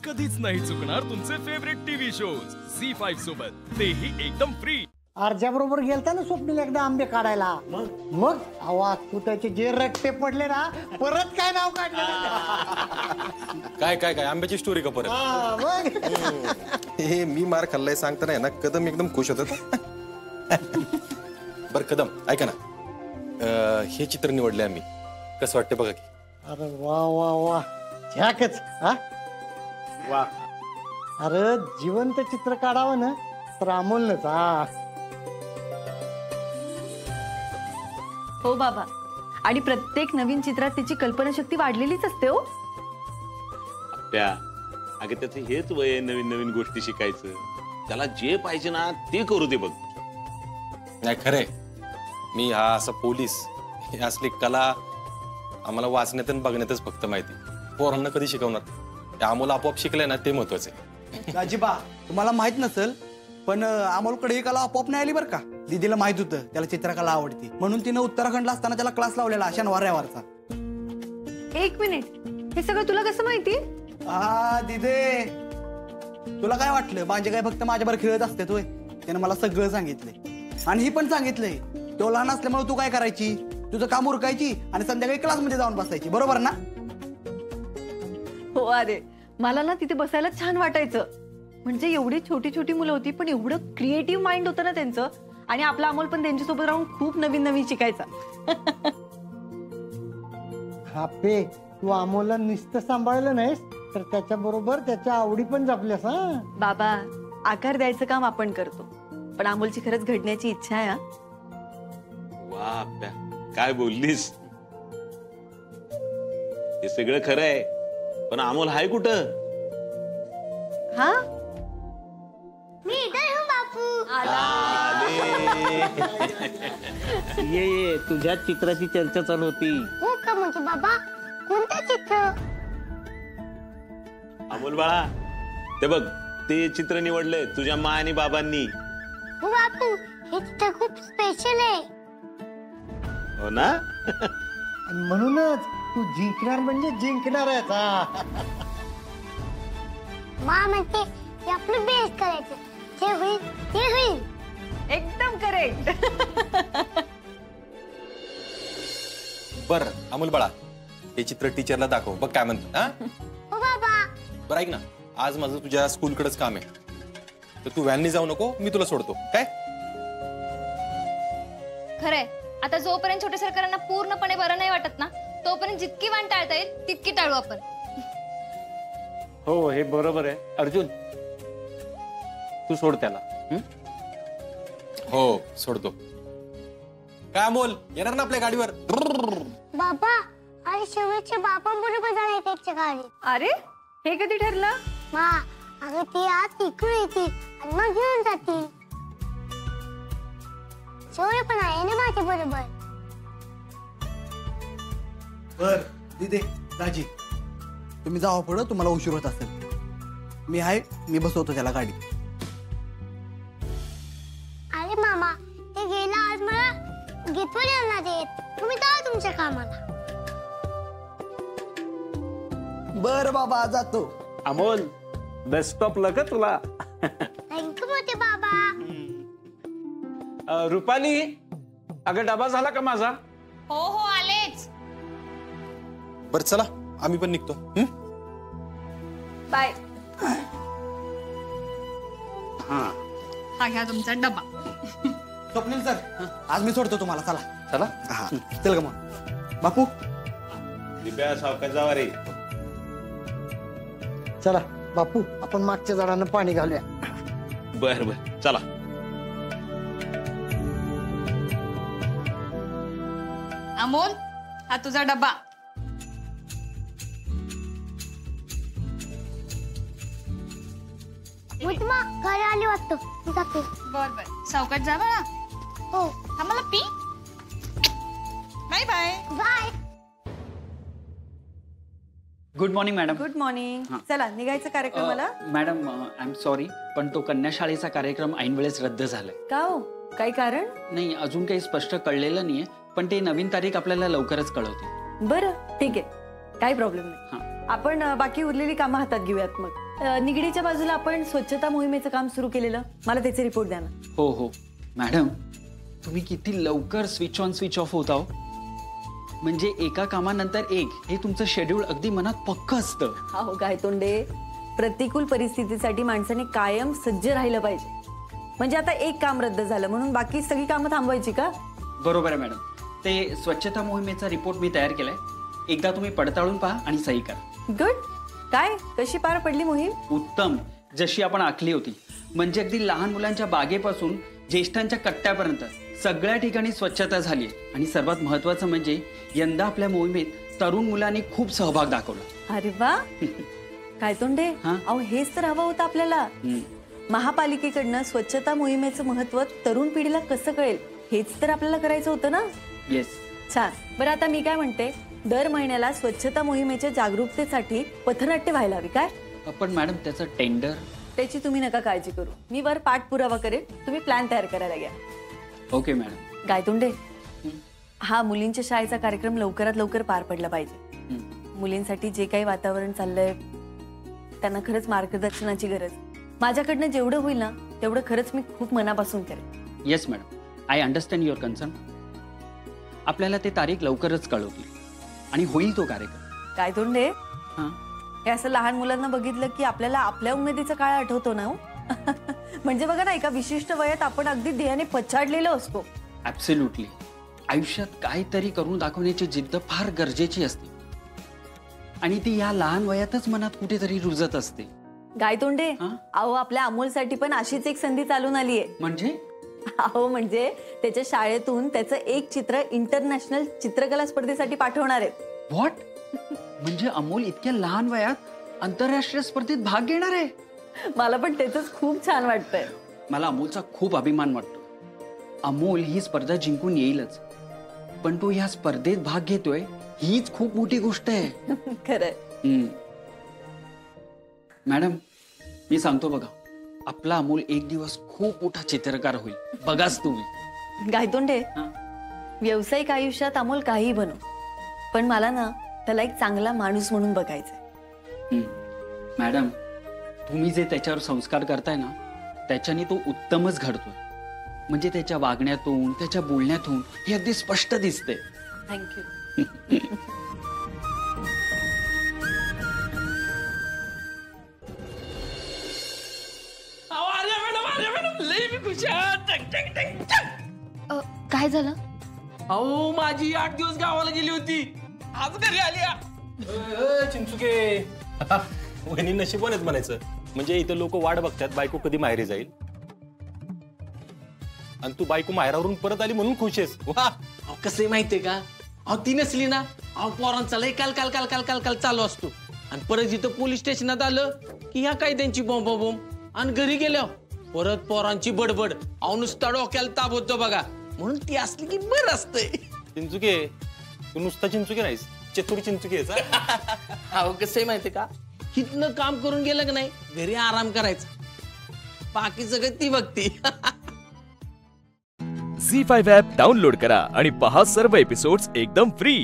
कधीच नाही चुकणार तुमचे फेवरेट टीव्ही शोज झी5 सोबत, तेही एकदम फ्री। अर्जा बरोबर गेलता ना स्वप्नील एकदा आंबे काढायला, मग आवाज तू त्याचे जे रट्टे पडले ना, परत काय नाव काढलं? काय काय काय आंब्याची स्टोरी का परत? हे मी मार खाल्लाय सांगताना ना कदम एकदम खुश होतात। बर कदम ऐका ना, हे चित्र निवडले आम्ही, कसं वाटतं बघा की। अरे वा वा वा, झ्याकच हा वा। अरे जिवंत चित्र काढावं ना तर अमोलनच। हा हो बाबा, आणि प्रत्येक नवीन चित्रात त्याची कल्पनाशक्ती वाढलेलीच असते हो। अगं त्याचं हेच वय नवीन नवीन गोष्टी शिकायचं, त्याला जे पाहिजे ना ते करू दे बघ। नाही खरे, मी हा असा पोलीस, ही असली कला आम्हाला वाचण्यात आणि बघण्यातच फक्त माहिती, पोरांना कधी शिकवणार? त्या अमोल आपोआप शिकलंय ना ते महत्वाचं आहे। राजीबा, तुम्हाला माहित नसेल पण अमोलकडे ही कला आपोआप नाही आली बरं का। दीदीला माहित होतं त्याला चित्रकला आवडती, म्हणून तिने उत्तराखंडला असताना त्याला क्लास लावलेला शनिवार रविवारचा। एक मिनिट, हे सगळं तुला कसं माहिती? हा दीदे, तुला काय वाटलं माझे काय फक्त माझ्याबरोबर खेळत असते तोय? त्याने मला सगळं सांगितलंय, आणि ही पण सांगितलंय तो लहान असल्यामुळे तू काय करायची, तुझं काम उरकायची आणि संध्याकाळी क्लासमध्ये जाऊन बसायची, बरोबर ना? हो, अरे मला ना तिथे बसायला छान वाटायचं। म्हणजे एवढी छोटी छोटी मुलं होती पण एवढं क्रिएटिव्ह माइंड होतं ना त्यांचं, आणि आपला अमोल पण त्यांच्यासोबत राहून खूप नवीन नवीन शिकायचा। हापे, तू अमोलला नुसतं सांभाळलं नाहीस तर त्याच्या बरोबर त्याच्या आवडी पण जपल्यास। हा बाबा, आकार द्यायचं काम आपण करतो, पण अमोलची खरंच घडण्याची इच्छा आहे। वा अप्प्या, काय बोललीस? हे सगळं खरं आहे, पण अमोल हाय कुठं? हा, मी इधर हूँ बापू। ये तुझ्या चित्राची चर्चा चालू होती। हो का म्हणजे बाबा, कोणतं चित्र? अमोल बाळा, ते बघ ते चित्र निवडलंय तुझ्या मा आणि बाबांनी। हो बापू, हे चित्र खूप स्पेशल आहे। हो ना? म्हणूनच तू जिंकणार म्हणजे जिंकणारच। मा म्हणते की आपलं बेस्ट करायचं, जे होईल ते होईल। एकदम करेक्ट। बर अमोल बाळा, हे चित्र टीचरला दाखव, बघ काय म्हणतात। हा हो बाबा। बरं ऐक ना, आज माझं तुझ्या स्कूलकडेच काम आहे, तर तू व्हॅननी जाऊ नको, मी तुला सोडतो काय? खरंय, आता जोपर्यंत छोटे सरकारांना पूर्णपणे बरं नाही वाटत ना, तोपर्यंत जितकी वाण टाळता येईल तितकी टाळू आपण। हो, हे बरोबर आहे। अर्जुन, तू सोड त्याला। हो सोडतो। काय अमोल, येणार ना आपल्या गाडीवर? बाबा, आणि शेवटच्या बापांबरोबर जाणार त्याच्या गाडीत। अरे, हे कधी ठरलं? मा, अगं ती आज इकडे येतील आणि मग घेऊन जातील। शेवट पण आहे ना माझ्या बरोबर। बर दीदे, दाजी, तुम्ही जावा पुढं, तुम्हाला उशीर होत असेल। मी आहे, मी बसवतो त्याला गाडीत। अरे मामा, ते गेला आज मला घेतवर येणार देत, तुम्ही जा तुमच्या कामाला। बर बाबा, जातो। अमोल, बेस्ट ऑफ लक तुला। थँक्यू मोठे बाबा। रुपाली, अगं डबा झाला का माझा? हो हो, आलेच। बर चला, आम्ही पण निघतो। बाय। हा घ्या तुमचा डबा। स्वप्नील सर, आज मी सोडतो तुम्हाला, चला। चला। हा चल ग मग बापू। दिप्या, सावकाश जावा रे। चला बापू, आपण मागच्या झाडांना पाणी घालूया। बर बर, चला। अमोल, हा तुझा डबा। मुद्मा, घरी आली वाटतं, मी जाते। बर बर, सावकाश जा बाळा। हो, आम्हाला पी। Bye bye. Bye. Good morning madam. Good morning. चला निघायचं कार्यक्रमाला। मॅडम आय एम सॉरी, पण तो कन्याशाळेचा कार्यक्रम ऐन वेळेस रद्द झालाय। का हो, काही कारण? नाही, अजून काही स्पष्ट कळलेलं नाहीये, पण ते नवीन तारीख आपल्याला लवकरच कळवते। बरं ठीक आहे, काही प्रॉब्लेम नाही। आपण बाकी उरलेली कामं हातात घेऊयात मग। निगडीच्या बाजूला आपण स्वच्छता मोहिमेचं काम सुरू केलेलं, मला त्याचे रिपोर्ट द्या ना. हो हो मॅडम, तुम्ही किती लवकर स्विच ऑन स्विच ऑफ होता हो. म्हणजे एका कामानंतर एक हे तुमचं शेड्यूल अगदी मनात पक्क असतं. हो गायतोंडे, प्रतिकूल परिस्थितीसाठी माणसाने कायम सज्ज राहिलं पाहिजे. म्हणजे आता एक काम रद्द झालं म्हणून बाकी सगळी कामं थांबवायची का? बरोबर आहे मॅडम. ते स्वच्छता मोहिमेचा रिपोर्ट मी तयार केलाय, एकदा तुम्ही पडताळून पहा आणि सही करा. गुड. काय कशी पार पडली मोहीम? उत्तम, जशी आपण आखली होती. म्हणजे अगदी लहान मुलांच्या बागेपासून ज्येष्ठांच्या कट्ट्यापर्यंत सगळ्या ठिकाणी स्वच्छता झाली. आणि सर्वात महत्वाचं म्हणजे यंदा आपल्या मोहिमेत तरुण मुलांनी खूप सहभाग दाखवला. अरे वा. गायतोंडे, अहो हेच तर हवं होतं आपल्याला. महापालिकेकडनं स्वच्छता मोहिमेचं महत्व तरुण पिढीला कसं कळेल हेच तर आपल्याला करायचं होतं ना. येस. छान. बरं आता मी काय म्हणते, दर महिन्याला स्वच्छता मोहिमेच्या जागरूकतेसाठी पथनाट्य व्हायला हवी काय? पण मॅडम त्याचं टेंडर? त्याची तुम्ही नका काळजी करू, मी वर पाठपुरावा करेन. तुम्ही प्लॅन तयार करायला घ्या. Okay madam. गायतोंडे, हा मुलींच्या शाळेचा कार्यक्रम लवकरात लवकर पार पडला पाहिजे. मुलींसाठी जे काही वातावरण चाललंय त्यांना खरंच मार्गदर्शनाची गरज. माझ्याकडनं जेवढं होईल ना तेवढं खरंच मी खूप मनापासून करेन. Yes madam, I understand your concern. आपल्याला ते तारीख लवकरच कळवतील आणि होईल तो कार्यक्रम. गायतोंडे, हे असं लहान मुलांना बघितलं की आपल्याला आपल्या उमेदीचा काळ आठवतो ना. म्हणजे बघा ना, एका विशिष्ट वयात आपण अगदी ध्येयाने पछाडलेलो असतो. ऍब्सोल्युटली. आयुष्यात काहीतरी करून दाखवण्याची जिद्द फार गरजेची असते आणि ती या लहान वयातच मनात कुठेतरी रुजत असते. गायतोंडे, अहो आपल्या अमोलसाठी पण अशीच एक संधी चालून आली आहे. म्हणजे? अहो म्हणजे त्याच्या शाळेतून त्याचं एक चित्र इंटरनॅशनल चित्रकला स्पर्धेसाठी पाठवणार आहेत. व्हॉट? म्हणजे अमोल इतक्या लहान वयात आंतरराष्ट्रीय स्पर्धेत भाग घेणार आहे? मला पण त्याच खूप छान वाटतंय. मला अमोलचा खूप अभिमान वाटतो. अमोल ही स्पर्धा जिंकून येईलच, पण तो ह्या स्पर्धेत भाग घेतोय हीच खूप मोठी गोष्ट आहे. खरंय. मॅडम, मी सांगतो बघा, आपला अमोल एक दिवस खूप मोठा चित्रकार होईल, बघाच तुम्ही. गायतोंडे, व्यावसायिक आयुष्यात अमोल काही बनव, पण मला ना त्याला एक चांगला माणूस म्हणून बघायचंय. मॅडम, तुम्ही जे त्याच्यावर संस्कार करताय ना त्याच्याने तो उत्तमच घडतोय. म्हणजे त्याच्या वागण्यातून त्याच्या बोलण्यातून हे अगदी स्पष्ट दिसते. थँक्यू. काय झालं? अहो माझी 8 दिवस गावाला गेली होती, आज घरी आली. चिंचुके, वहिनी नशीबवान आहेत म्हणायचं. म्हणजे इथं लोक वाट बघतात बायको कधी माहेरी जाईल, आणि तू बायको माहेरावरून परत आली म्हणून खुश आहेस. वा. कसं आहे माहितीये का, अहो ती नसली ना, अहो पोरांचा लय काल काल काल काल काल काल चालू असतो. आणि परत इथं पोलीस स्टेशनात आलं की ह्या काय त्यांची बॉम्ब बॉम्ब, आणि घरी गेल्या परत पोरांची बडबड. अहो नुसता डोक्याला ताप होतो बघा. म्हणून ती असली की बरं असतंय. चिंचुके, तू नुसता चिंचुके नाहीस, चतुर चिंचुके आहेस. अहो कसं आहे माहितीये का, हितनं काम करून गेलं की नाही घरी आराम करायचा, बाकी सगळं ती बघती. झी5 ॲप डाउनलोड करा आणि पहा सर्व एपिसोड्स एकदम फ्री.